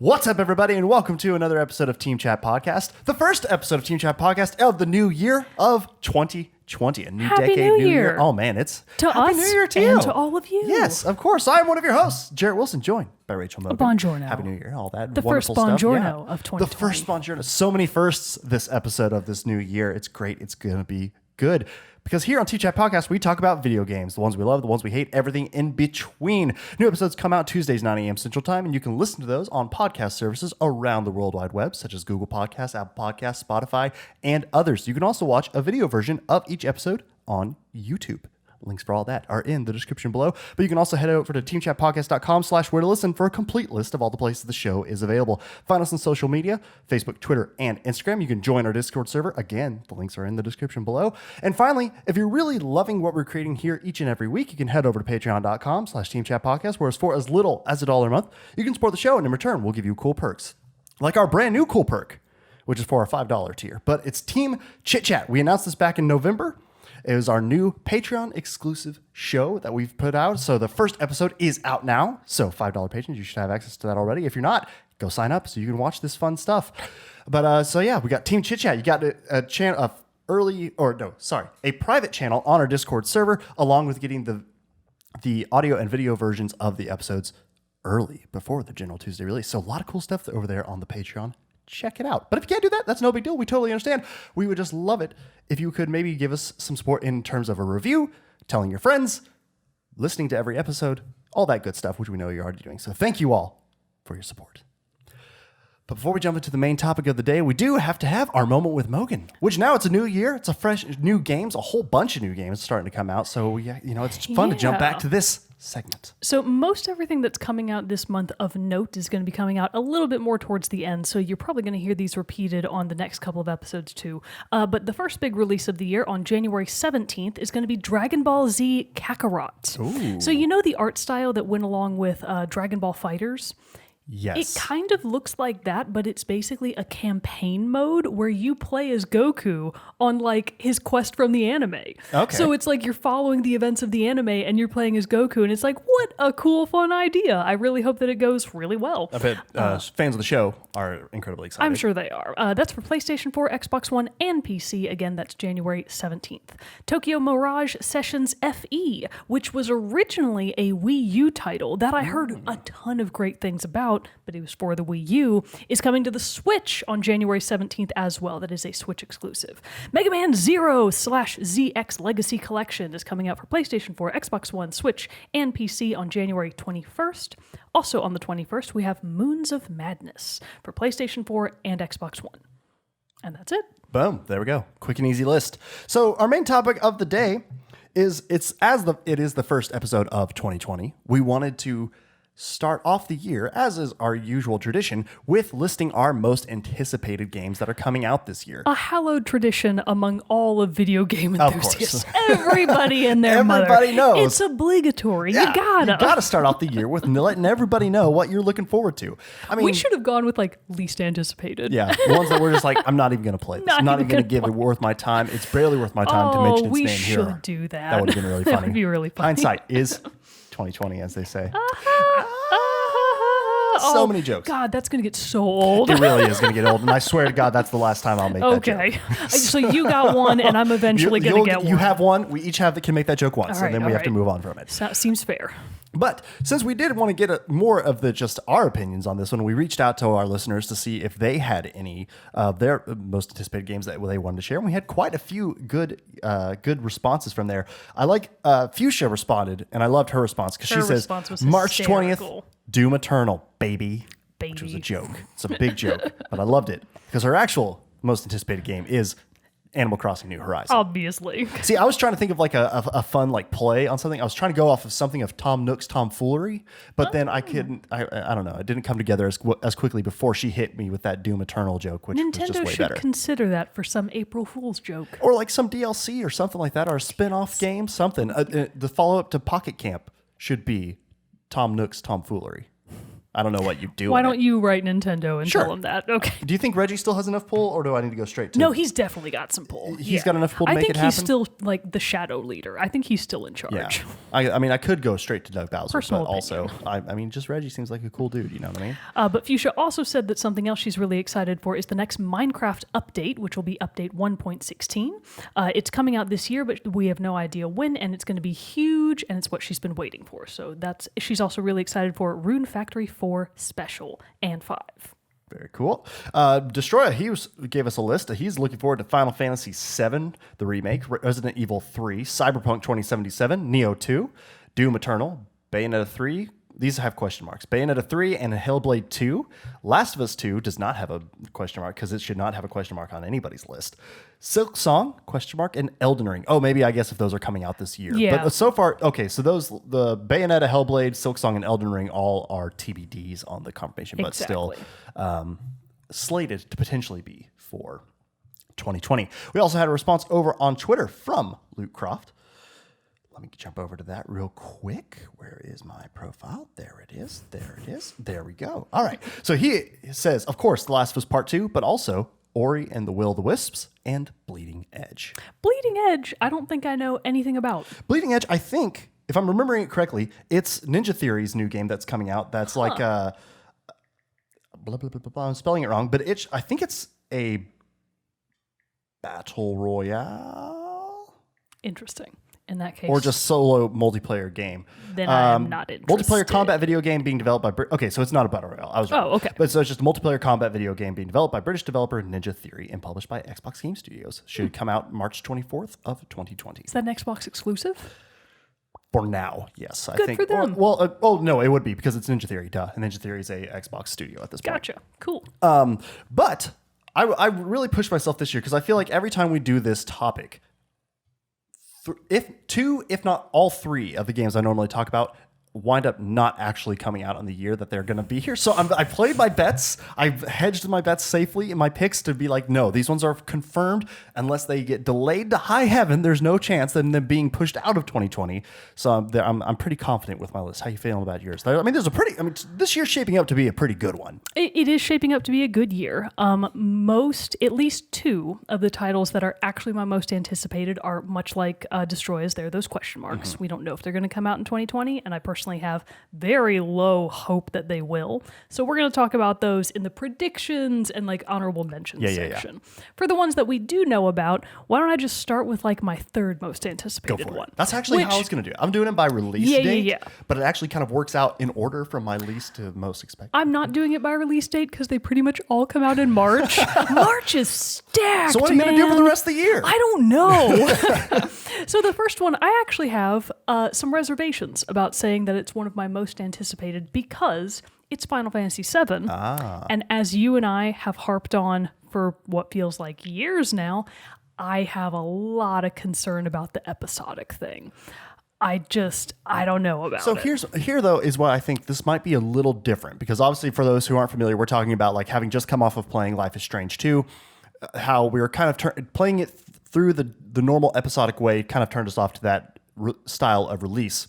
What's up, everybody, and welcome to another episode of Team Chat Podcast, the first episode of Team Chat Podcast of the new year of 2020, a new Happy decade, New new Year. Oh man, it's To Happy us New Year to you. and to all of you. Yes, of course. I'm one of your hosts, Jerrett Wilson, joined by Rachel Mogan. Buongiorno. Happy New Year, all that The wonderful first stuff. buongiorno of 2020. The first buongiorno. So many firsts this episode of this new year. It's great. It's going to be good. Because here on Team Chat Podcast, we talk about video games, the ones we love, the ones we hate, everything in between. New episodes come out Tuesdays, 9 a.m. Central Time, and you can listen to those on podcast services around the World Wide Web, such as Google Podcasts, Apple Podcasts, Spotify, and others. You can also watch a video version of each episode on YouTube. Links for all that are in the description below. But you can also head over to teamchatpodcast.com/where to listen for a complete list of all the places the show is available. Find us on social media, Facebook, Twitter, and Instagram. You can join our Discord server. Again, the links are in the description below. And finally, if you're really loving what we're creating here each and every week, you can head over to patreon.com/teamchatpodcast, where for as little as $1 a month, you can support the show, and in return, we'll give you cool perks. Like our brand new cool perk, which is for our $5 tier. But it's Team Chit Chat. We announced this back in November. It was our new Patreon exclusive show that we've put out. So the first episode is out now. So $5 patrons, you should have access to that already. If you're not, go sign up so you can watch this fun stuff. But so yeah, we got Team Chit Chat. You got a channel, a private channel on our Discord server, along with getting the audio and video versions of the episodes early before the general Tuesday release. So a lot of cool stuff over there on the Patreon. Check it out. But if you can't do that, that's no big deal. We totally understand. We would just love it if you could maybe give us some support in terms of a review, telling your friends, listening to every episode, all that good stuff, which we know you're already doing. So thank you all for your support. But before we jump into the main topic of the day, we do have to have our moment with Mogan, which now it's a new year. It's a fresh new games, a whole bunch of new games starting to come out. So, it's fun to jump back to this segment. So most everything that's coming out this month of note is going to be coming out a little bit more towards the end. So you're probably going to hear these repeated on the next couple of episodes too. But the first big release of the year on January 17th is going to be Dragon Ball Z Kakarot. Ooh. So you know the art style that went along with Dragon Ball Fighters? Yes. It kind of looks like that, but it's basically a campaign mode where you play as Goku on like his quest from the anime. Okay. So it's like you're following the events of the anime and you're playing as Goku, and it's like, what a cool, fun idea. I really hope that it goes really well. I bet fans of the show are incredibly excited. I'm sure they are. That's for PlayStation 4, Xbox One, and PC. Again, that's January 17th. Tokyo Mirage Sessions FE, which was originally a Wii U title that I heard a ton of great things about, but it was for the Wii U, is coming to the Switch on January 17th as well. That is a Switch exclusive. Mega Man Zero/ZX Legacy Collection is coming out for PlayStation 4, Xbox One, Switch, and PC on January 21st. Also on the 21st, we have Moons of Madness for PlayStation 4 and Xbox One. And that's it. Boom. There we go. Quick and easy list. So our main topic of the day is it is the first episode of 2020. We wanted to start off the year, as is our usual tradition, with listing our most anticipated games that are coming out this year. A hallowed tradition among all of video game Of enthusiasts. course. Everybody and their Everybody mother. knows. It's obligatory. Yeah, You gotta. start off the year with letting everybody know what you're looking forward to. I mean, We should have gone with like least anticipated. yeah, the ones that we're just like, I'm not even going to play this. I'm not even going to give gonna it worth my time. It's barely worth my time to mention its we name here. should do that. That would have been really funny. That would be really funny. Hindsight is 2020, as they say. Oh, So many jokes. God, that's going to get so old. It really is going to get old, and I swear to God, that's the last time I'll make that joke. Okay. So you got one, and I'm eventually going to get one. You have one. We each can make that joke once, All right, and then we have to move on from it. Seems fair. But since we did want to get more of just our opinions on this one, we reached out to our listeners to see if they had any of their most anticipated games that they wanted to share. And we had quite a few good responses from there. I like Fuchsia responded, and I loved her response because she says March 20th, Doom Eternal, baby. Which was a joke. It's a big joke, but I loved it because her actual most anticipated game is Animal Crossing New Horizons. Obviously. See, I was trying to think of like a fun like play on something. I was trying to go off of something of Tom Nook's tomfoolery, but then I couldn't. I don't know. It didn't come together as quickly before she hit me with that Doom Eternal joke, which was just Nintendo way should better. consider that for some April Fool's joke. Or like some DLC or something like that, or a spin-off game, something. The follow-up to Pocket Camp should be Tom Nook's tomfoolery. I don't know what you do. Why don't you write Nintendo and Sure. tell them that? Okay. Do you think Reggie still has enough pull, or do I need to go straight to? No, he's definitely got some pull. He's got enough pull to I make think it happen? he's still like the shadow leader. I think he's still in charge. Yeah. I mean, I could go straight to Doug Bowser, Personal but also, I mean, just Reggie seems like a cool dude. You know what I mean? But Fuchsia also said that something else she's really excited for is the next Minecraft update, which will be update 1.16. It's coming out this year, but we have no idea when, and it's going to be huge, and it's what she's been waiting for. So she's also really excited for Rune Factory 4 Special and 5. Very cool. Destroyer, gave us a list. He's looking forward to Final Fantasy VII, the remake, Resident Evil 3, Cyberpunk 2077, Neo 2, Doom Eternal, Bayonetta 3. These have question marks. Bayonetta 3 and Hellblade 2. Last of Us 2 does not have a question mark because it should not have a question mark on anybody's list. Silk Song, question mark, and Elden Ring. Oh, maybe I guess if those are coming out this year. Yeah. But so far, okay, so the Bayonetta, Hellblade, Silk Song, and Elden Ring all are TBDs on the confirmation, but still slated to potentially be for 2020. We also had a response over on Twitter from Luke Croft. Let me jump over to that real quick. Where is my profile? There it is. There it is. There we go. All right. So he says, of course, The Last of Us Part 2, but also Ori and the Will of the Wisps and Bleeding Edge. Bleeding Edge, I don't think I know anything about. Bleeding Edge, I think, if I'm remembering it correctly, it's Ninja Theory's new game that's coming out. That's like blah, blah, blah, blah, blah. I'm spelling it wrong, but I think it's a battle royale. Interesting. In that case, Or just solo multiplayer game. Then I'm not interested. Multiplayer combat video game being developed by... Okay, so it's not a battle royale. I was wrong. Oh, okay. But so it's just a multiplayer combat video game being developed by British developer Ninja Theory and published by Xbox Game Studios. Should come out March 24th of 2020. Is that an Xbox exclusive? For now, yes. I Good think. for them. No, it would be because it's Ninja Theory, duh. And Ninja Theory is a Xbox studio at this point. Gotcha. Cool. But I really pushed myself this year because I feel like every time we do this topic, if not all three of the games I normally talk about wind up not actually coming out in the year that they're going to be here. So I played my bets. I've hedged my bets safely in my picks to be like, no, these ones are confirmed unless they get delayed to high heaven. There's no chance of them being pushed out of 2020. So I'm pretty confident with my list. How you feeling about yours? I mean, this year's shaping up to be a pretty good one. It is shaping up to be a good year. At least two of the titles that are actually my most anticipated are much like Destroyers. They're those question marks. We don't know if they're going to come out in 2020, and I personally have very low hope that they will. So we're going to talk about those in the predictions and like honorable mentions section. For the ones that we do know about, why don't I just start with like my third most anticipated one? That's actually how I was going to do it. I'm doing it by release date, but it actually kind of works out in order from my least to most expected. I'm not doing it by release date because they pretty much all come out in March. March is stacked, So what are you going to do for the rest of the year? I don't know. So the first one, I actually have some reservations about saying that it's one of my most anticipated because it's Final Fantasy VII. And as you and I have harped on for what feels like years now, I have a lot of concern about the episodic thing. I don't know about it. So here though is why I think this might be a little different because obviously for those who aren't familiar, we're talking about like having just come off of playing Life is Strange 2, how we were kind of playing it through the normal episodic way kind of turned us off to that style of release.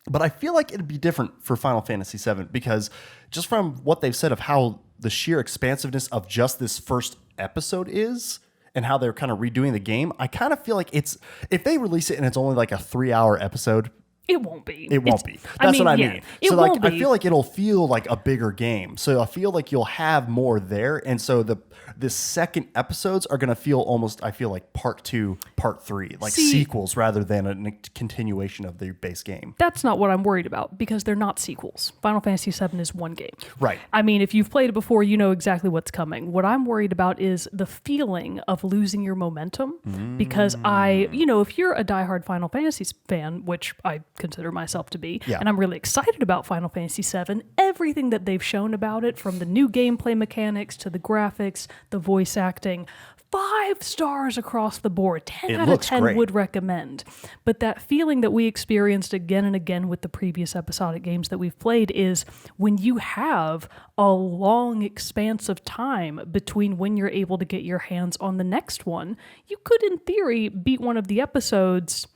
But I feel like it'd be different for Final Fantasy VII because just from what they've said of how the sheer expansiveness of just this first episode is and how they're kind of redoing the game, I kind of feel like if they release it and it's only like a 3-hour episode, it won't be. It won't be. That's what I mean. So like I feel like it'll feel like a bigger game. So I feel like you'll have more there. And so the second episodes are going to feel almost, I feel like part 2, part 3, like sequels rather than a continuation of the base game. That's not what I'm worried about because they're not sequels. Final Fantasy VII is one game. Right. I mean, if you've played it before, you know exactly what's coming. What I'm worried about is the feeling of losing your momentum because if you're a diehard Final Fantasy fan, which I consider myself to be, and I'm really excited about Final Fantasy VII, everything that they've shown about it, from the new gameplay mechanics to the graphics, the voice acting, 5 stars across the board, 10 out of 10 great. would recommend. But that feeling that we experienced again and again with the previous episodic games that we've played is when you have a long expanse of time between when you're able to get your hands on the next one, you could in theory beat one of the episodes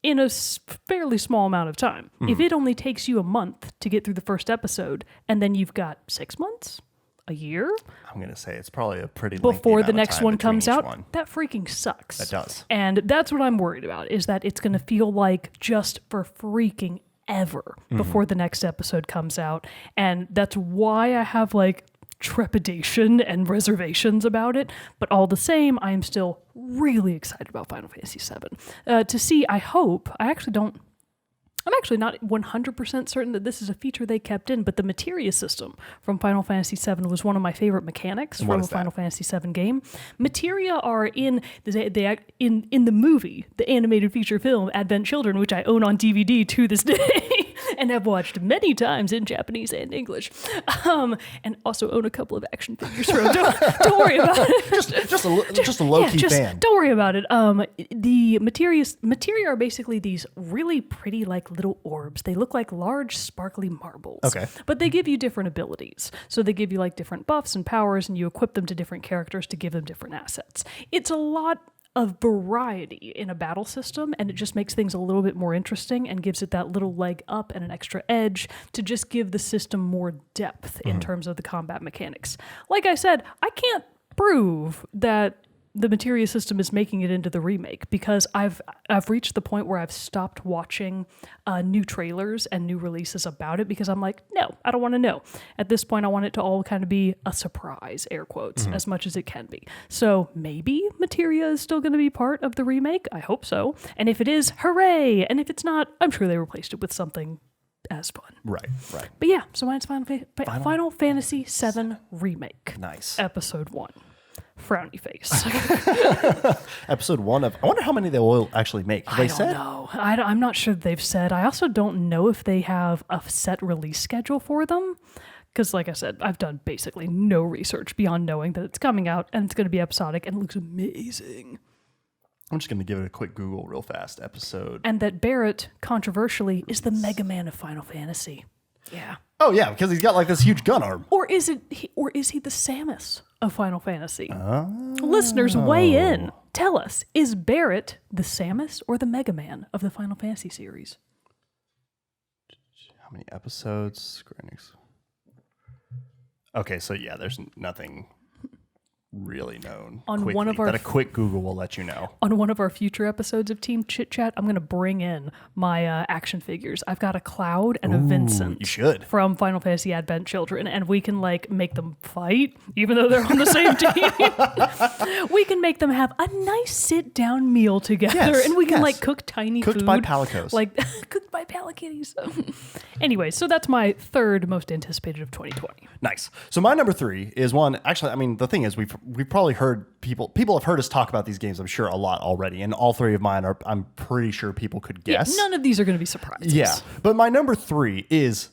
in a fairly small amount of time. Mm-hmm. If it only takes you a month to get through the first episode, and then you've got 6 months, a year, I'm going to say it's probably a pretty before the lengthy amount of next time one between comes each out, one. that freaking sucks. That does. And that's what I'm worried about, is that it's going to feel like just for freaking ever before the next episode comes out. And that's why I have like trepidation and reservations about it. But all the same, I am still really excited about Final Fantasy VII. To see, I'm actually not 100% certain that this is a feature they kept in, but the materia system from Final Fantasy VII was one of my favorite mechanics from a Final Fantasy VII game. Materia are in the movie, the animated feature film Advent Children, which I own on DVD to this day and have watched many times in Japanese and English, and also own a couple of action figures from. Don't worry about it. Just a low-key fan. Don't worry about it. The materia are basically these really pretty, like, little orbs. They look like large, sparkly marbles. Okay. But they give you different abilities. So they give you, like, different buffs and powers, and you equip them to different characters to give them different assets. It's a lot of variety in a battle system, and it just makes things a little bit more interesting and gives it that little leg up and an extra edge to just give the system more depth in terms of the combat mechanics. Like I said, I can't prove that the materia system is making it into the remake, because I've reached the point where I've stopped watching new trailers and new releases about it, because I'm like, no, I don't want to know. At this point, I want it to all kind of be a surprise, air quotes, as much as it can be. So maybe materia is still going to be part of the remake. I hope so. And if it is, hooray! And if it's not, I'm sure they replaced it with something as fun. Right. But yeah, so mine's Final Fantasy VII Remake. Nice. Episode 1. Frowny face. Episode 1 of... I wonder how many they will actually make. Have they said? I don't know. I'm not sure they've said. I also don't know if they have a set release schedule for them. Because, like I said, I've done basically no research beyond knowing that it's coming out and it's going to be episodic and it looks amazing. I'm just going to give it a quick Google real fast. Episode... And that Barrett, controversially, is the Mega Man of Final Fantasy. Yeah. Oh, yeah, because he's got like this huge gun arm. Or is he the Samus of Final Fantasy? Listeners, weigh in. Tell us, is Barrett the Samus or the Mega Man of the Final Fantasy series? How many episodes? Square Enix. Okay, so yeah, there's nothing really known On quickly, one of our that a quick Google will let you know. On one of our future episodes of Team Chit Chat, I'm going to bring in my action figures. I've got a Cloud and a Vincent. You should. From Final Fantasy Advent Children, and we can like make them fight, even though they're on the same team. We can make them have a nice sit-down meal together, and we can like cook tiny cooked food. by Palicos. Like cooked by Palikitties. Anyway, so that's my third most anticipated of 2020. Nice. So my number 3 is one. Actually, I mean, the thing is, we've probably heard people have heard us talk about these games, I'm sure, a lot already, and all 3 of mine are, I'm pretty sure people could guess. Yeah, none of these are going to be surprises. Yeah, but my number 3 is,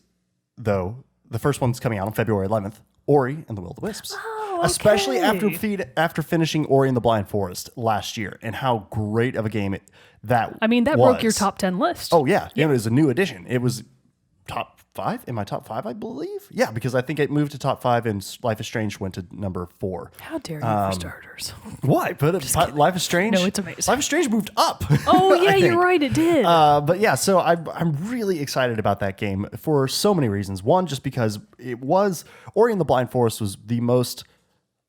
though, the first one's coming out on February 11th, Ori and the Will of the Wisps. Oh, okay. Especially after finishing Ori and the Blind Forest last year, and how great of a game that broke your top 10 list. Oh, yeah. It was a new addition. It was top 5 in my top 5, I believe. Yeah, because I think it moved to top 5 and Life is Strange went to number 4. How dare you, for starters? Why? But Life is Strange? No, it's amazing. Life is Strange moved up. Oh, yeah, you're right. It did. But yeah, so I'm really excited about that game for so many reasons. One, just because Ori and the Blind Forest was the most,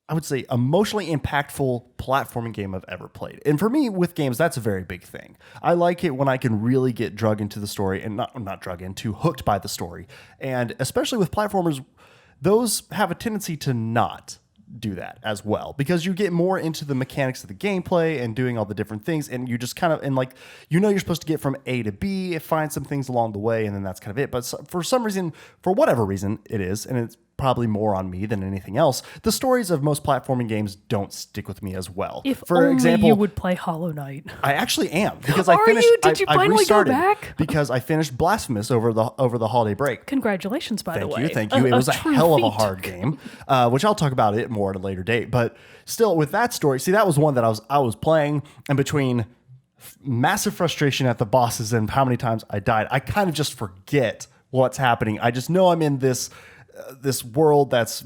I would say, emotionally impactful platforming game I've ever played. And for me, with games, that's a very big thing. I like it when I can really get drug into the story, and not drug into, hooked by the story. And especially with platformers, those have a tendency to not do that as well, because you get more into the mechanics of the gameplay and doing all the different things, and you just kind of, and like, you're supposed to get from A to B, find some things along the way, and then that's kind of it. But for some reason, for whatever reason it is, and it's probably more on me than anything else, the stories of most platforming games don't stick with me as well. If for only example, you would play Hollow Knight. I actually am, because Are you? Did you finally go back? Because I finished Blasphemous over the holiday break. Congratulations, by the way. Thank you. It was a true hell of a feat. hard game, which I'll talk about it more at a later date. But still, with that story, see, that was one that I was playing, and between massive frustration at the bosses and how many times I died, I kind of just forget what's happening. I just know I'm in this world that's,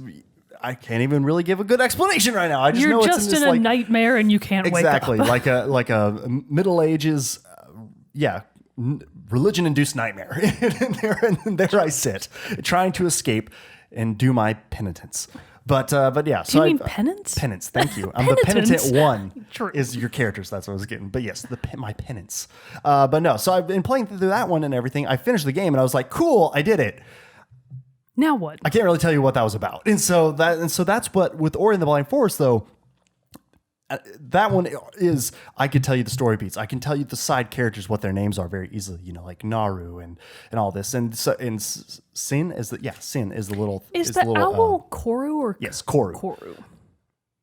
I can't even really give a good explanation right now. I just You're know just it's in this a nightmare and you can't wake up. exactly like a Middle Ages, religion-induced nightmare. and there I sit, trying to escape and do my penitence. But yeah. Do you mean penance? Penance, thank you. I'm the penitent one. True. Is your characters, that's what I was getting. But yes, my penance. But no, so I've been playing through that one and everything. I finished the game and I was like, cool, I did it. Now what? I can't really tell you what that was about. And so that's what, with Ori and the Blind Forest, though, that one is, I could tell you the story beats. I can tell you the side characters, what their names are very easily, like Naru and all this. And so, and Sin is Sin is the little... Is the owl Koru or... Yes, Koru. Koru.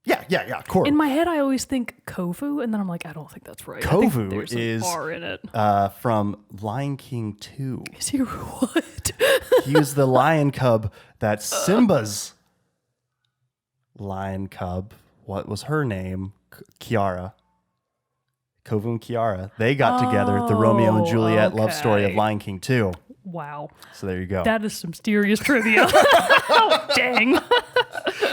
Yeah, Koru. In my head, I always think Kovu, and then I'm like, I don't think that's right. Kovu there's is an R in it. From Lion King 2. Is he what? He was the lion cub that Simba's lion cub. What was her name? Kiara. Kovu and Kiara. They got together. The Romeo and Juliet love story of Lion King 2. Wow. So there you go. That is some serious trivia. Oh, dang.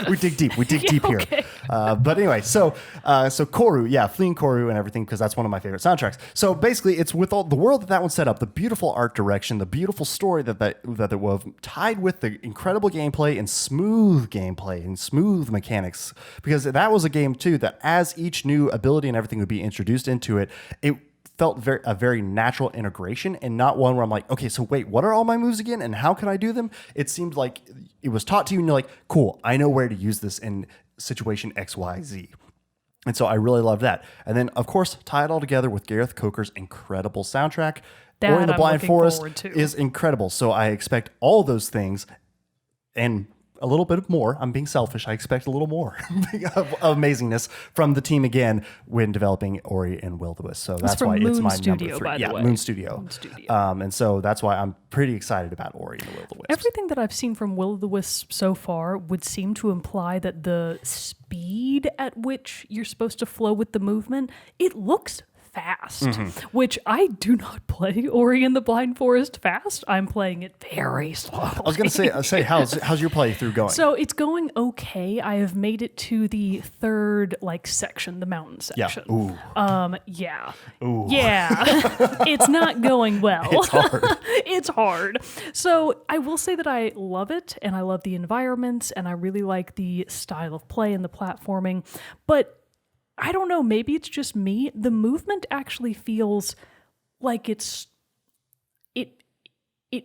We dig deep. We dig deep here. But anyway, so Koru, fleeing Koru and everything, because that's one of my favorite soundtracks. So basically, it's with all the world that one set up, the beautiful art direction, the beautiful story that it was, tied with the incredible gameplay and smooth mechanics. Because that was a game too that, as each new ability and everything would be introduced into it, it felt a very natural integration, and not one where I'm like, okay, so wait, what are all my moves again, and how can I do them? It seemed like it was taught to you, and you're like, cool, I know where to use this in situation X, Y, Z. And so I really love that. And then, of course, tie it all together with Gareth Coker's incredible soundtrack. Ori and the Blind Forest is incredible. So I expect all those things and a little bit more. I'm being selfish. I expect a little more of amazingness from the team again when developing Ori and Will the Wisp. So that's why it's my number 3. By the way. Moon Studio. And so that's why I'm pretty excited about Ori and the Will the Wisp. Everything that I've seen from Will the Wisp so far would seem to imply that the speed at which you're supposed to flow with the movement, it looks fast, which I do not play Ori and the Blind Forest fast. I'm playing it very slowly. I was going to say how's your playthrough going? So it's going okay. I have made it to the third section, the mountain section. Yeah. It's not going well. It's hard. It's hard. So I will say that I love it, and I love the environments, and I really like the style of play and the platforming, but I don't know, maybe it's just me. The movement actually feels like it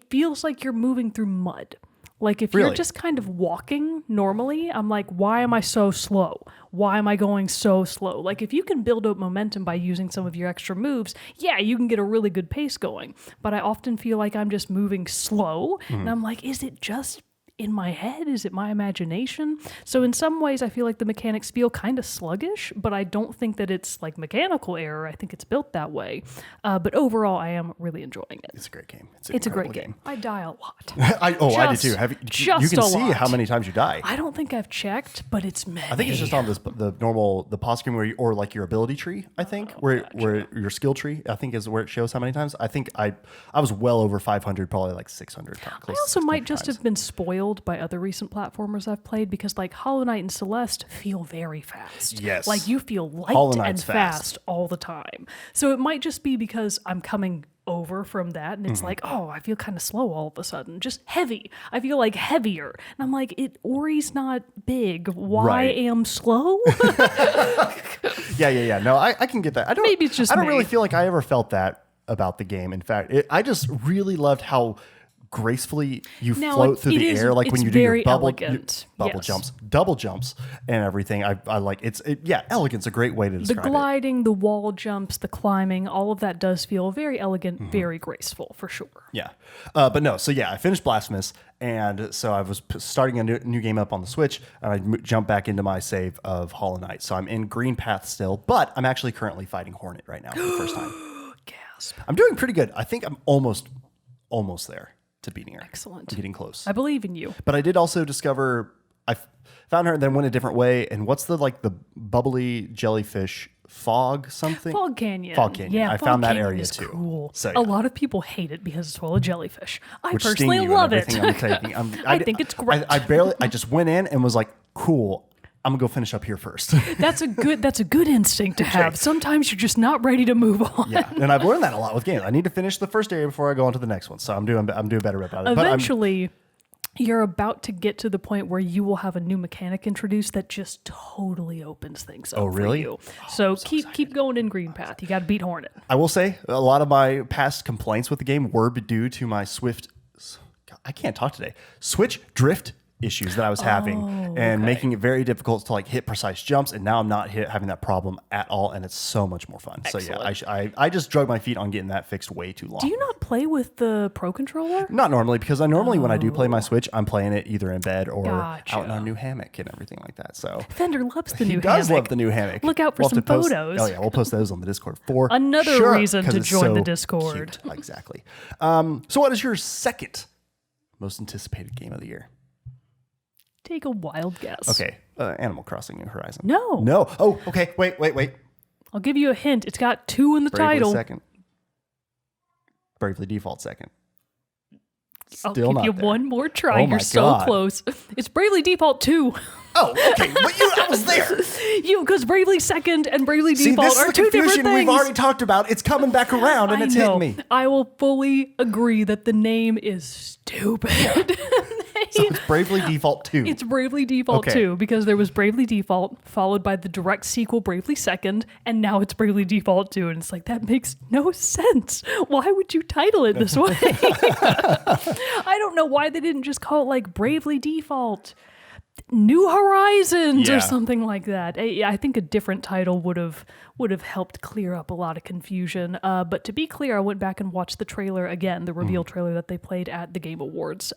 feels like you're moving through mud. Like if you're just kind of walking normally, I'm like, why am I so slow? Why am I going so slow? Like if you can build up momentum by using some of your extra moves, yeah, you can get a really good pace going. But I often feel like I'm just moving slow, and I'm like, is it just in my head? Is it my imagination? So in some ways, I feel like the mechanics feel kind of sluggish, but I don't think that it's like mechanical error. I think it's built that way. But overall, I am really enjoying it. It's a great game. It's a great game. I die a lot. I do too. You can see how many times you die. I don't think I've checked, but it's many. I think it's just on the pause screen where or like your ability tree, I think, where your skill tree, I think, is where it shows how many times. I think I was well over 500, probably like 600 times. I also might just have been spoiled by other recent platformers I've played, because like Hollow Knight and Celeste feel very fast. Yes. Like you feel light and fast all the time. So it might just be because I'm coming over from that and it's like, oh, I feel kind of slow all of a sudden. Just heavy. I feel like heavier. And I'm like, Ori's not big. Why am slow? Yeah. No, I can get that. Maybe it's just I don't really feel like I ever felt that about the game. In fact, I just really loved how gracefully you float through the air, like when you do your double jumps, double jumps, and everything. I like elegant's a great way to describe it. The gliding, the wall jumps, the climbing, all of that does feel very elegant, very graceful for sure. Yeah, but no. So yeah, I finished Blasphemous, and so I was starting a new game up on the Switch, and I jumped back into my save of Hollow Knight. So I'm in Green Path still, but I'm actually currently fighting Hornet right now for the first time. Gasp! I'm doing pretty good. I think I'm almost there to beating her. Excellent. I'm getting close. I believe in you. But I did also discover, I found her and then went a different way. And what's the bubbly jellyfish fog something? Fog Canyon. Fog Canyon. Yeah, I Fog found that Canyon area is too. Cool. So, yeah. A lot of people hate it because it's full of jellyfish. I Which personally sting you love and it. everything I'm taking. I think it's great. I just went in and was like, cool. I'm gonna go finish up here first. That's a good instinct to have. Sometimes you're just not ready to move on. Yeah, and I've learned that a lot with games. I need to finish the first area before I go on to the next one. So I'm doing better about it. Eventually, you're about to get to the point where you will have a new mechanic introduced that just totally opens things up for you. So keep going in Green Path. You got to beat Hornet. I will say a lot of my past complaints with the game were due to my I can't talk today. Switch drift issues that I was having and making it very difficult to like hit precise jumps. And now I'm not having that problem at all. And it's so much more fun. Excellent. So yeah, I just drug my feet on getting that fixed way too long. Do you not play with the Pro Controller? Not normally, because when I do play my Switch, I'm playing it either in bed or out in our new hammock and everything like that. So Fender loves the new hammock. He does love the new hammock. Look out for some photos. Oh yeah, we'll post those on the Discord for another reason to join the so Discord. Cute. Exactly. So what is your second most anticipated game of the year? Take a wild guess. Okay, Animal Crossing New Horizon. No. Oh, okay. Wait. I'll give you a hint. It's got 2 in the title. Second. Bravely Default second. I'll give you there. one more try. You're so God. close. It's Bravely Default 2. Oh, okay. But I was there. Because Bravely Second and Bravely Default are two different things. We've already talked about. It's coming back around and it's hitting me. I will fully agree that the name is stupid. So it's Bravely Default 2. It's Bravely Default 2 because there was Bravely Default followed by the direct sequel Bravely Second, and now it's Bravely Default 2. And it's like, that makes no sense. Why would you title it this way? I don't know why they didn't just call it like Bravely Default New Horizons or something like that. I think a different title would have helped clear up a lot of confusion. But to be clear, I went back and watched the trailer again, the reveal trailer that they played at the Game Awards.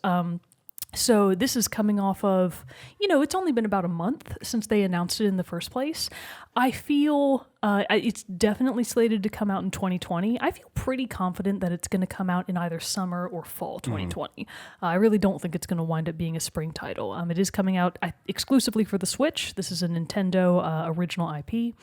So this is coming off of, it's only been about a month since they announced it in the first place. I feel it's definitely slated to come out in 2020. I feel pretty confident that it's going to come out in either summer or fall 2020. I really don't think it's going to wind up being a spring title. It is coming out exclusively for the Switch. This is a Nintendo original IP.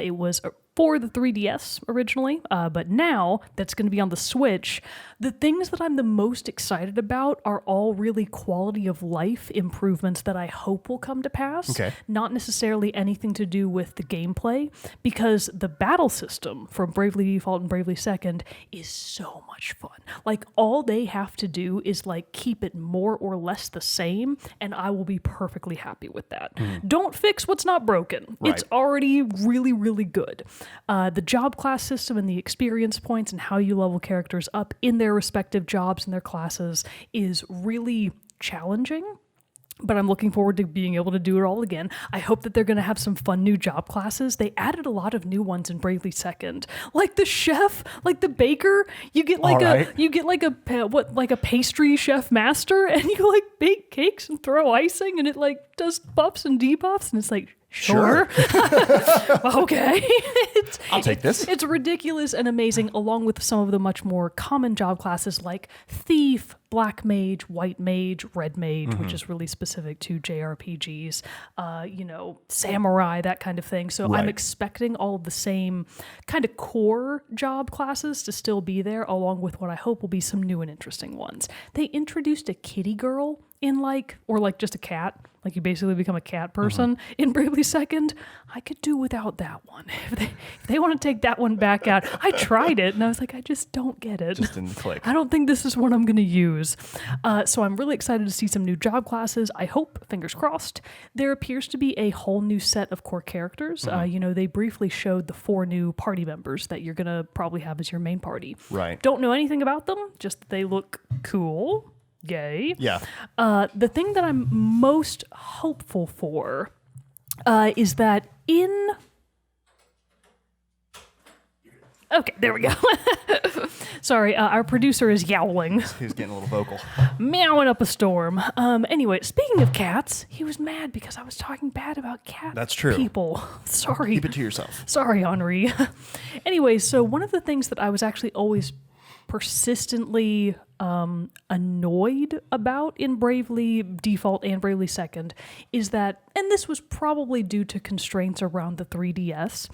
It was for the 3DS originally, but now that's going to be on the Switch. The things that I'm the most excited about are all really quality of life improvements that I hope will come to pass. Okay. Not necessarily anything to do with the gameplay, because the battle system from Bravely Default and Bravely Second is so much fun. Like, all they have to do is like keep it more or less the same, and I will be perfectly happy with that. Don't fix what's not broken. Right. It's already really, really good. The job class system and the experience points and how you level characters up in their respective jobs and their classes is really challenging. But I'm looking forward to being able to do it all again. I hope that they're going to have some fun new job classes. They added a lot of new ones in Bravely Second, like the chef, like the baker. You get like a pastry chef master, and you like bake cakes and throw icing, and it like does buffs and debuffs, and it's like, sure. Okay. I'll take this. It's ridiculous and amazing, along with some of the much more common job classes like thief, black mage, white mage, red mage, which is really specific to JRPGs, samurai, that kind of thing. So I'm expecting all of the same kind of core job classes to still be there, along with what I hope will be some new and interesting ones. They introduced a kitty girl in just a cat. Like, you basically become a cat person in Bravely Second. I could do without that one. If they want to take that one back out. I tried it, and I was like, I just don't get it. Just didn't click. I don't think this is what I'm going to use. So I'm really excited to see some new job classes. I hope, fingers crossed, there appears to be a whole new set of core characters. They briefly showed the 4 new party members that you're going to probably have as your main party. Right. Don't know anything about them, just that they look cool. Yay. Yeah. The thing that I'm most hopeful for is that Okay, there we go. Sorry, our producer is yowling. He's getting a little vocal. Meowing up a storm. Anyway, speaking of cats, he was mad because I was talking bad about cat That's true. people. Sorry. Keep it to yourself. Sorry, Henri. Anyway, so one of the things that I was actually always persistently annoyed about in Bravely Default and Bravely Second is that, and this was probably due to constraints around the 3DS,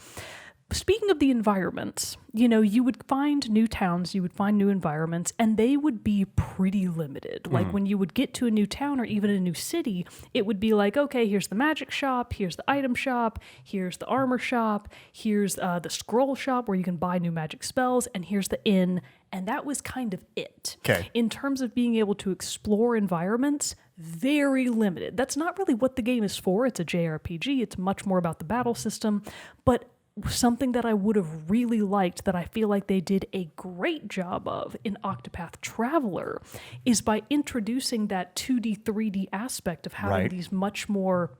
Speaking of the environments, you would find new towns, you would find new environments, and they would be pretty limited. Like when you would get to a new town or even a new city, it would be like, okay, here's the magic shop, here's the item shop, here's the armor shop, here's the scroll shop where you can buy new magic spells, and here's the inn. And that was kind of it. Okay. In terms of being able to explore environments, very limited. That's not really what the game is for. It's a JRPG. It's much more about the battle system. But something that I would have really liked that I feel like they did a great job of in Octopath Traveler is by introducing that 2D, 3D aspect of having these much more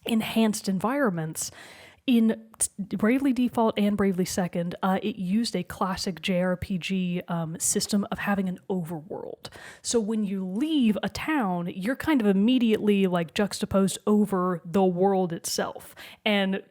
enhanced environments. In Bravely Default and Bravely Second, it used a classic JRPG system of having an overworld. So when you leave a town, you're kind of immediately like juxtaposed over the world itself. And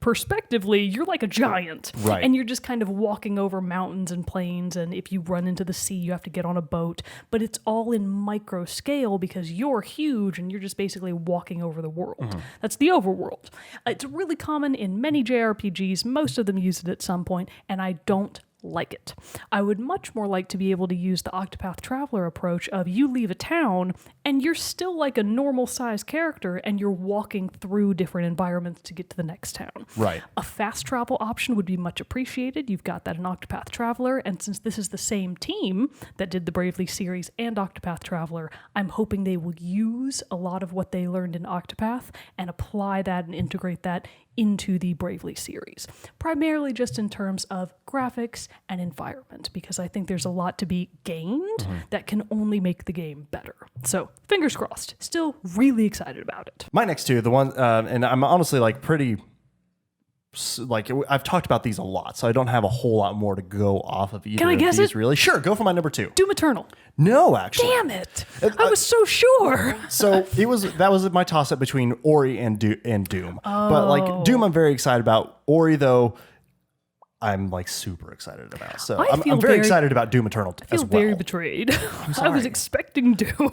perspectively, you're like a giant. Right. And you're just kind of walking over mountains and plains, and if you run into the sea, you have to get on a boat. But it's all in micro scale because you're huge and you're just basically walking over the world. That's the overworld. It's really common in many JRPGs. Most of them use it at some point, and I don't like it. I would much more like to be able to use the Octopath Traveler approach of you leave a town and you're still like a normal sized character and you're walking through different environments to get to the next town. Right. A fast travel option would be much appreciated. You've got that in Octopath Traveler, and since this is the same team that did the Bravely series and Octopath Traveler, I'm hoping they will use a lot of what they learned in Octopath and apply that and integrate that into the Bravely series, primarily just in terms of graphics and environment, because I think there's a lot to be gained that can only make the game better. So fingers crossed. Still really excited about it. My next two, the one, and I'm honestly like pretty, like I've talked about these a lot, so I don't have a whole lot more to go off of either. Can I guess of these, it? really. Sure, go for my number two. Doom Eternal. No, actually. Damn it! I was so sure. So that was my toss up between Ori and Doom. But like Doom, I'm very excited about. Ori, though, I'm like super excited about. So I'm very excited about Doom Eternal as well. I feel very betrayed. I was expecting Doom.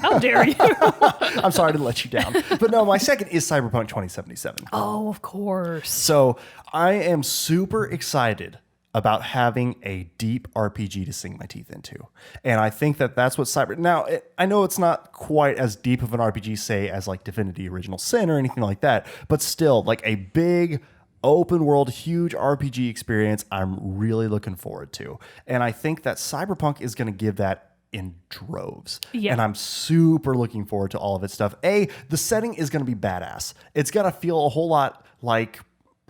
How dare you? I'm sorry to let you down. But no, my second is Cyberpunk 2077. Oh, of course. So I am super excited about having a deep RPG to sink my teeth into. And I think that that's what Now, I know it's not quite as deep of an RPG, say, as like Divinity Original Sin or anything like that, but still, like a big, open world, huge RPG experience I'm really looking forward to. And I think that Cyberpunk is going to give that in droves. Yeah. And I'm super looking forward to all of its stuff. The setting is going to be badass. It's going to feel a whole lot like,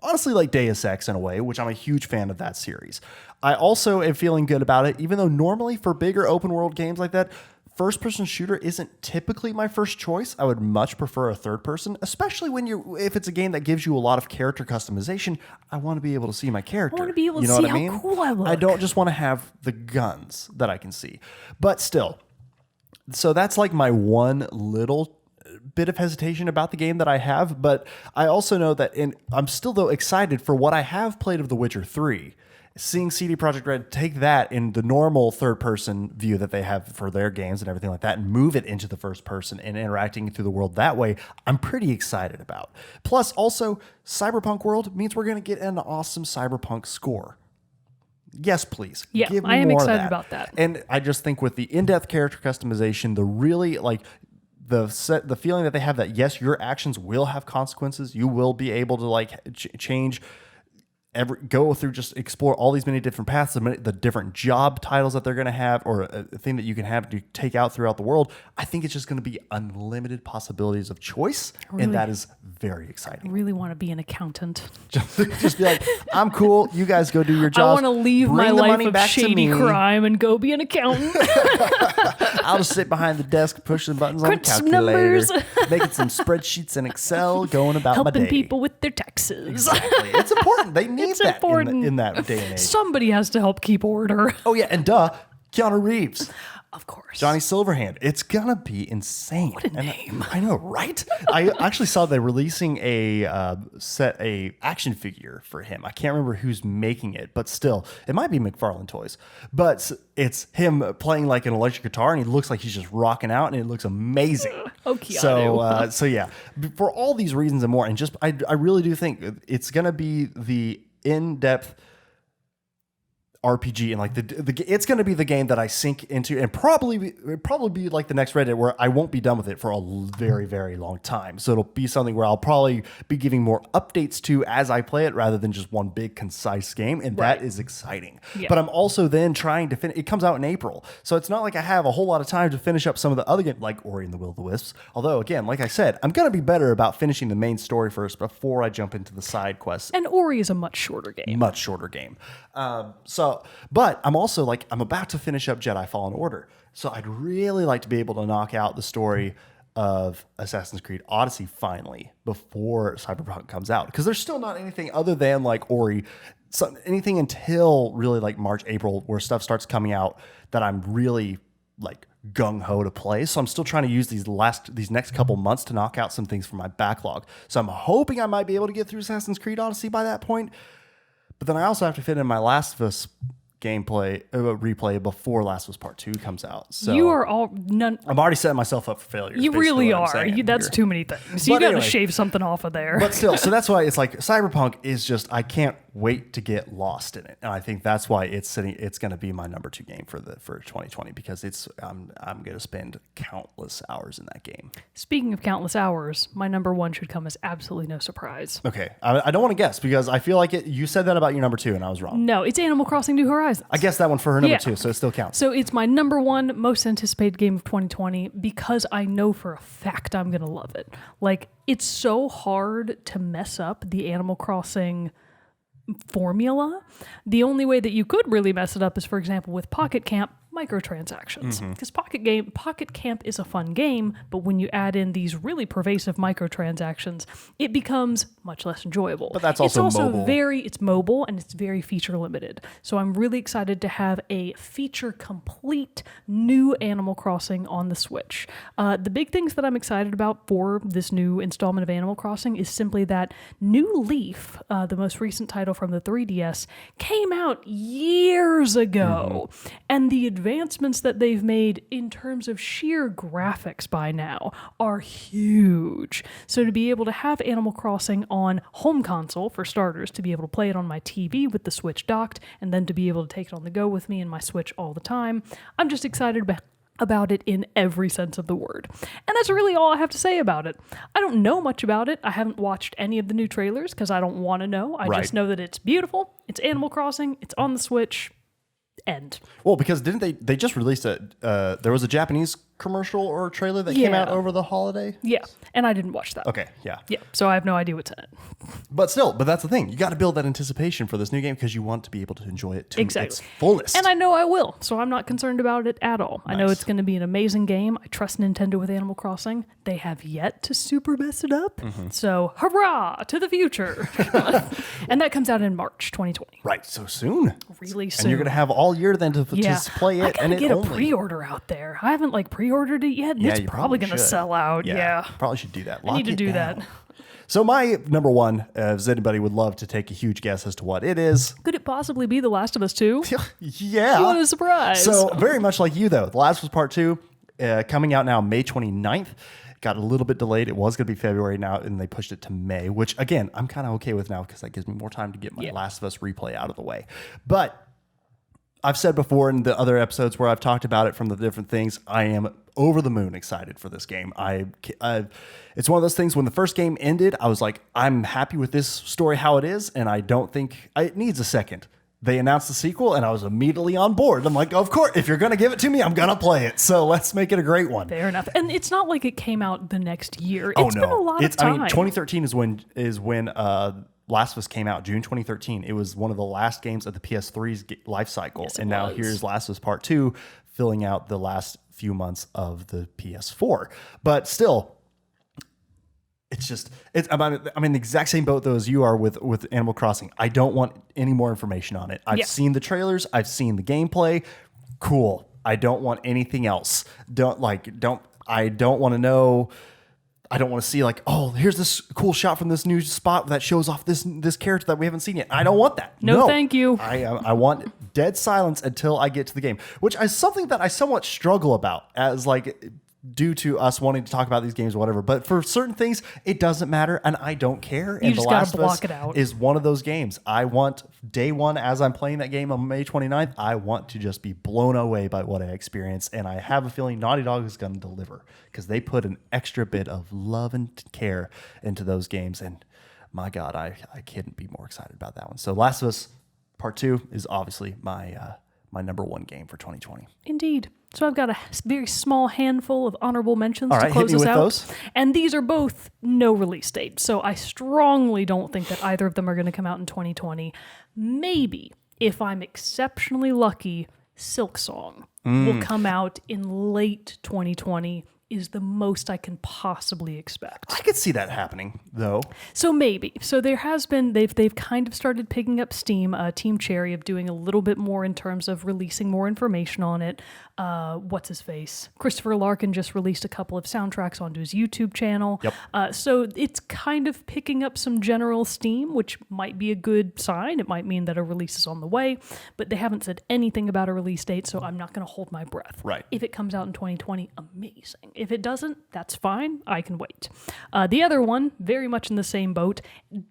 honestly, like Deus Ex in a way, which I'm a huge fan of that series. I also am feeling good about it, even though normally for bigger open world games like that, first-person shooter isn't typically my first choice. I would much prefer a third-person, especially if it's a game that gives you a lot of character customization. I want to be able to see my character. I want to be able to see how cool I look. I don't just want to have the guns that I can see. But still, so that's like my one little bit of hesitation about the game that I have. But I also know that I'm still, though, excited for what I have played of The Witcher 3. Seeing CD Projekt Red take that in the normal third-person view that they have for their games and everything like that and move it into the first person and interacting through the world that way, I'm pretty excited about. Plus, also, Cyberpunk World means we're going to get an awesome Cyberpunk score. Yes, please. Yeah, Give me I am more excited of that. about that. And I just think with the in-depth character customization, the really, like, the feeling that they have that, yes, your actions will have consequences. You will be able to, like, change... go through, just explore all these many different paths, the different job titles that they're going to have, or a thing that you can have to take out throughout the world. I think it's just going to be unlimited possibilities of choice, and that is very exciting. I really want to be an accountant. Just be like, I'm cool. You guys go do your jobs. I want to leave my life of shady crime and go be an accountant. I'll just sit behind the desk pushing buttons on the Crunch some calculator, numbers. making some spreadsheets in Excel, going about my day. Helping people with their taxes. Exactly. It's important. They need It's that important. in that day and age. Somebody has to help keep order. Oh, yeah. And Keanu Reeves. Of course. Johnny Silverhand. It's gonna be insane. What a name. I know, right? I actually saw they're releasing a action figure for him. I can't remember who's making it, but still, it might be McFarlane Toys. But it's him playing like an electric guitar, and he looks like he's just rocking out, and it looks amazing. Oh, Keanu. So yeah, for all these reasons and more, and just I really do think it's gonna be the in-depth RPG, and like it's going to be the game that I sink into, and probably be like the next Reddit, where I won't be done with it for a very, very long time. So it'll be something where I'll probably be giving more updates to as I play it, rather than just one big concise game, and that is exciting. But I'm also then trying to finish. It comes out in April, so it's not like I have a whole lot of time to finish up some of the other games, like Ori and the Will of the Wisps. Although, again, like I said, I'm going to be better about finishing the main story first before I jump into the side quests. And Ori is a much shorter game. But I'm also like, I'm about to finish up Jedi Fallen Order. So I'd really like to be able to knock out the story of Assassin's Creed Odyssey finally before Cyberpunk comes out. Because there's still not anything other than like Ori, anything until really like March, April, where stuff starts coming out that I'm really like gung-ho to play. So I'm still trying to use these next couple months to knock out some things from my backlog. So I'm hoping I might be able to get through Assassin's Creed Odyssey by that point. But then I also have to fit in my Last of Us replay before Last of Us Part 2 comes out. So you are I'm already setting myself up for failure. You really are. That's too many things. You got to shave something off of there. But still, so that's why it's like Cyberpunk is just, I can't wait to get lost in it. And I think that's why it's going to be my number 2 game for 2020, because I'm going to spend countless hours in that game. Speaking of countless hours, my number 1 should come as absolutely no surprise. Okay. I don't want to guess, because I feel like you said that about your number 2 and I was wrong. No, it's Animal Crossing New Horizons. I guessed that one for her number 2, so it still counts. So it's my number 1 most anticipated game of 2020, because I know for a fact I'm going to love it. Like, it's so hard to mess up the Animal Crossing formula. The only way that you could really mess it up is, for example, with Pocket Camp, microtransactions. Because Pocket Camp is a fun game, but when you add in these really pervasive microtransactions, it becomes much less enjoyable. But that's also mobile. It's mobile, and it's very feature limited. So I'm really excited to have a feature complete new Animal Crossing on the Switch. The big things that I'm excited about for this new installment of Animal Crossing is simply that New Leaf, the most recent title from the 3DS, came out years ago, and the advancements that they've made in terms of sheer graphics by now are huge. So to be able to have Animal Crossing on home console, for starters, to be able to play it on my TV with the Switch docked, and then to be able to take it on the go with me and my Switch all the time, I'm just excited about it in every sense of the word. And that's really all I have to say about it. I don't know much about it. I haven't watched any of the new trailers because I don't want to know. I just know that it's beautiful, it's Animal Crossing, it's on the Switch. End. Well, because didn't they just released there was a Japanese commercial or trailer that came out over the holiday? Yeah, and I didn't watch that. Okay, yeah. Yeah, so I have no idea what's in it. But that's the thing. You got to build that anticipation for this new game, because you want to be able to enjoy it to its fullest. And I know I will, so I'm not concerned about it at all. Nice. I know it's going to be an amazing game. I trust Nintendo with Animal Crossing. They have yet to super mess it up. So hurrah to the future. And that comes out in March 2020. Right, so soon. Really soon. And you're going to have all year then to play it. I gotta get a pre-order out there. I haven't pre-ordered it yet. And it's probably going to sell out. Yeah. Probably should do that. I need to do that. So my number 1, if anybody would love to take a huge guess as to what it is. Could it possibly be The Last of Us 2? Yeah. What a surprise. So very much like you, though. The Last of Us Part 2 coming out now May 29th. Got a little bit delayed. It was going to be February now, and they pushed it to May, which, again, I'm kind of okay with now, because that gives me more time to get my Last of Us replay out of the way. But I've said before in the other episodes where I've talked about it from the different things, I am over the moon excited for this game. It's one of those things, when the first game ended, I was like, I'm happy with this story how it is, and I don't think it needs a second. They announced the sequel, and I was immediately on board. I'm like, of course, if you're going to give it to me, I'm going to play it. So let's make it a great one. Fair enough. And it's not like it came out the next year. It's been a lot of time. 2013 is when Last of Us came out, June 2013. It was one of the last games of the PS3's life cycle. Yes, and now here's Last of Us Part 2 filling out the last few months of the PS4. But still, I'm in the exact same boat though as you are with Animal Crossing. I don't want any more information on it. I've seen the trailers. I've seen the gameplay. Cool. I don't want anything else. I don't want to know. I don't want to see oh, here's this cool shot from this new spot that shows off this character that we haven't seen yet. I don't want that. No, thank you. I want dead silence until I get to the game, which is something that I somewhat struggle about as due to us wanting to talk about these games or whatever. But for certain things, it doesn't matter, and I don't care. And just The gotta Last of block Us it out. is one of those games. I want day one, as I'm playing that game on May 29th, I want to just be blown away by what I experience. And I have a feeling Naughty Dog is going to deliver because they put an extra bit of love and care into those games. And my God, I couldn't be more excited about that one. So Last of Us Part 2 is obviously my number one game for 2020. Indeed. So I've got a very small handful of honorable mentions All right, to close hit me us with out. those. And these are both no release date. So I strongly don't think that either of them are going to come out in 2020. Maybe, if I'm exceptionally lucky, Silk Song will come out in late 2020 is the most I can possibly expect. I could see that happening, though. So maybe. So there has been, they've kind of started picking up steam, Team Cherry, of doing a little bit more in terms of releasing more information on it. What's his face? Christopher Larkin just released a couple of soundtracks onto his YouTube channel. Yep. So it's kind of picking up some general steam, which might be a good sign. It might mean that a release is on the way, but they haven't said anything about a release date, so I'm not going to hold my breath. Right. If it comes out in 2020, amazing. If it doesn't, that's fine. I can wait. The other one, very much in the same boat.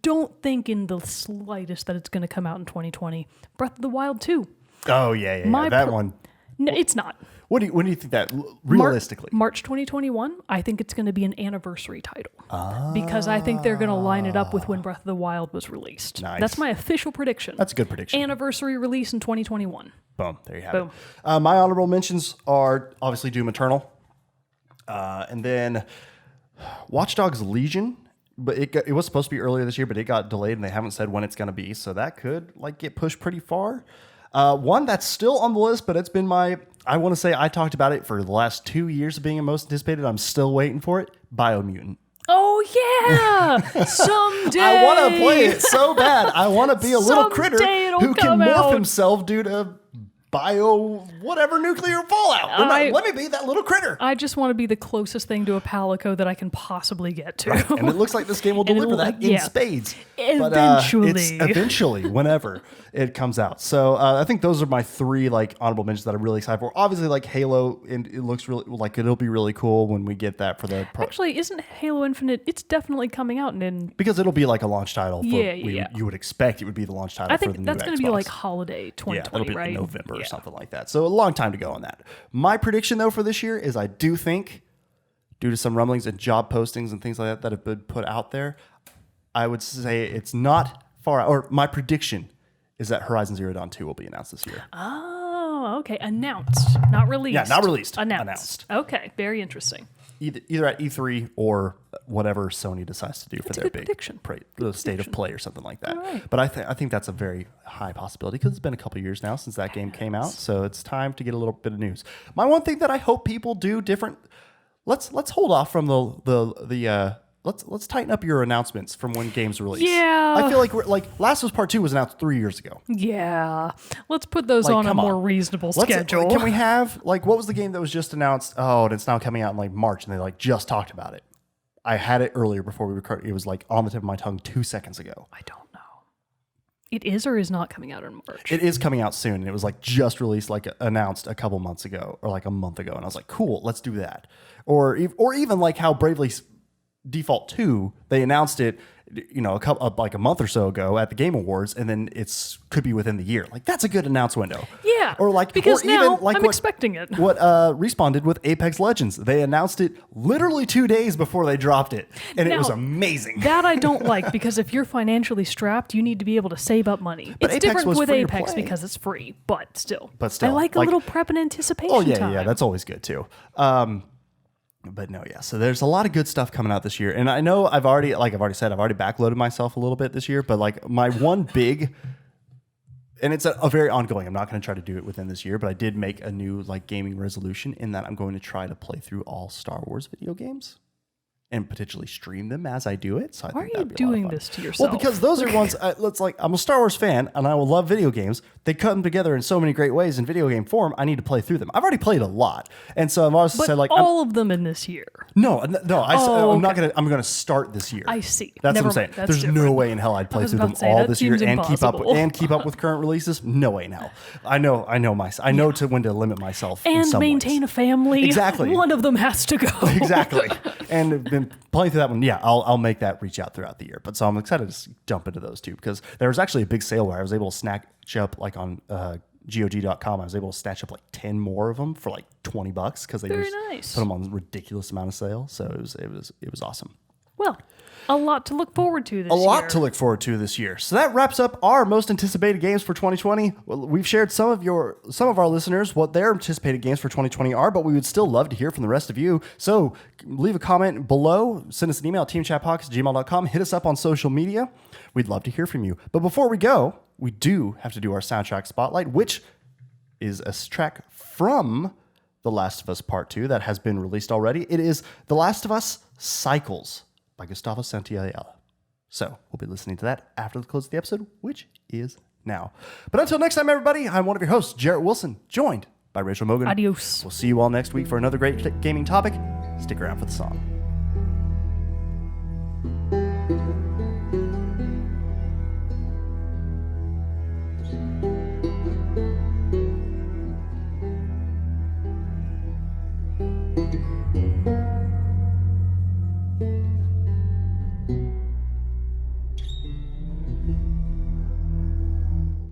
Don't think in the slightest that it's going to come out in 2020. Breath of the Wild 2. Oh, yeah. That one. No, it's not. When do you think that, realistically? March 2021, I think it's going to be an anniversary title. Because I think they're going to line it up with when Breath of the Wild was released. Nice. That's my official prediction. That's a good prediction. Anniversary release in 2021. Boom. There you have Boom. it. My honorable mentions are obviously Doom Eternal. And then Watch Dogs Legion. But it was supposed to be earlier this year, but it got delayed, and they haven't said when it's going to be. So that could get pushed pretty far. One that's still on the list, but it's been I want to say I talked about it for the last 2 years of being most anticipated. I'm still waiting for it. Biomutant. Oh, yeah. Someday. I want to play it so bad. I want to be a little critter it'll who can come morph out. himself due to whatever nuclear fallout. Let me be that little critter. I just want to be the closest thing to a Palico that I can possibly get to. And it looks like this game will deliver that in spades. Eventually. It's eventually, whenever it comes out. So I think those are my three honorable mentions that I'm really excited for. Obviously, Halo, and it looks really it'll be really cool when we get that for the. Actually, isn't Halo Infinite? It's definitely coming out because it'll be a launch title. Yeah. You would expect it would be the launch title. I for think the new that's going to Xbox. be holiday 2020, yeah, it'll be right? November or something like that. So a long time to go on that. My prediction though for this year is I do think, due to some rumblings and job postings and things like that that have been put out there, I would say it's not far out. Or my prediction is that Horizon Zero Dawn 2 will be announced this year. Oh, okay. Announced, not released. Yeah, not released. Announced. Okay, very interesting. Either at E3 or whatever Sony decides to do for their good big prediction. State of play or something like that. right. But I think that's a very high possibility because it's been a couple years now since that game came out, so it's time to get a little bit of news. My one thing that I hope people do different. Let's hold off from let's tighten up your announcements from when games release. Yeah. I feel like Last of Us Part 2 was announced 3 years ago. Yeah. Let's put those on a more reasonable schedule. Can we have what was the game that was just announced? Oh, and it's now coming out in March, and they just talked about it. I had it earlier before we recorded. It was on the tip of my tongue 2 seconds ago. I don't know. It is or is not coming out in March? It is coming out soon, and it was just released, announced a couple months ago or a month ago, and I was like, cool, let's do that. Or even how Bravely Default 2, they announced it, a month or so ago at the Game Awards, and then could be within the year. That's a good announce window. Yeah. Because now I'm expecting it. What Respawn did with Apex Legends, they announced it literally 2 days before they dropped it, and it was amazing. That I don't like, because if you're financially strapped, you need to be able to save up money. But it's Apex different was with free to Apex play. because it's free, but still. Still, I like a little prep and anticipation time. Yeah, that's always good too. But no, yeah. So there's a lot of good stuff coming out this year, and I know I've already backloaded myself a little bit this year. But my one big, and it's a very ongoing. I'm not going to try to do it within this year, but I did make a new gaming resolution in that I'm going to try to play through all Star Wars video games. and potentially stream them as I do it. So I Why think are you that'd be a lot of doing fun. this to yourself? Well, because those are ones. Let's like I'm a Star Wars fan, and I will love video games. They cut them together in so many great ways in video game form. I need to play through them. I've already played a lot, and so I've always but said like all of them in this year. no. I'm not okay. gonna. I'm gonna start this year. I see. That's Never what I'm saying. mind. That's There's no different. way in hell I'd play was through about them to say, all that this year seems impossible. and keep up with current releases. No way in hell. I know when to limit myself in And some maintain ways. a family. Exactly. One of them has to go. Exactly. And been playing through that one. Yeah, I'll make that reach out throughout the year. But so I'm excited to jump into those two because there was actually a big sale where I was able to snatch up like on GOG.com. I was able to snatch up like 10 more of them for like $20 because they Very just nice. put them on a ridiculous amount of sale. So it was awesome. Well, a lot to look forward to this A year. lot to look forward to this year. So that wraps up our most anticipated games for 2020. Well, we've shared some of our listeners what their anticipated games for 2020 are, but we would still love to hear from the rest of you. So leave a comment below, send us an email at teamchatpockets@gmail.com, hit us up on social media. We'd love to hear from you. But before we go, we do have to do our soundtrack spotlight, which is a track from The Last of Us Part 2 that has been released already. It is The Last of Us Cycles by Gustavo Santaolalla. So we'll be listening to that after the close of the episode, which is now. But until next time, everybody, I'm one of your hosts, Jerrett Wilson, joined by Rachel Mogan. Adios. We'll see you all next week for another great gaming topic. Stick around for the song.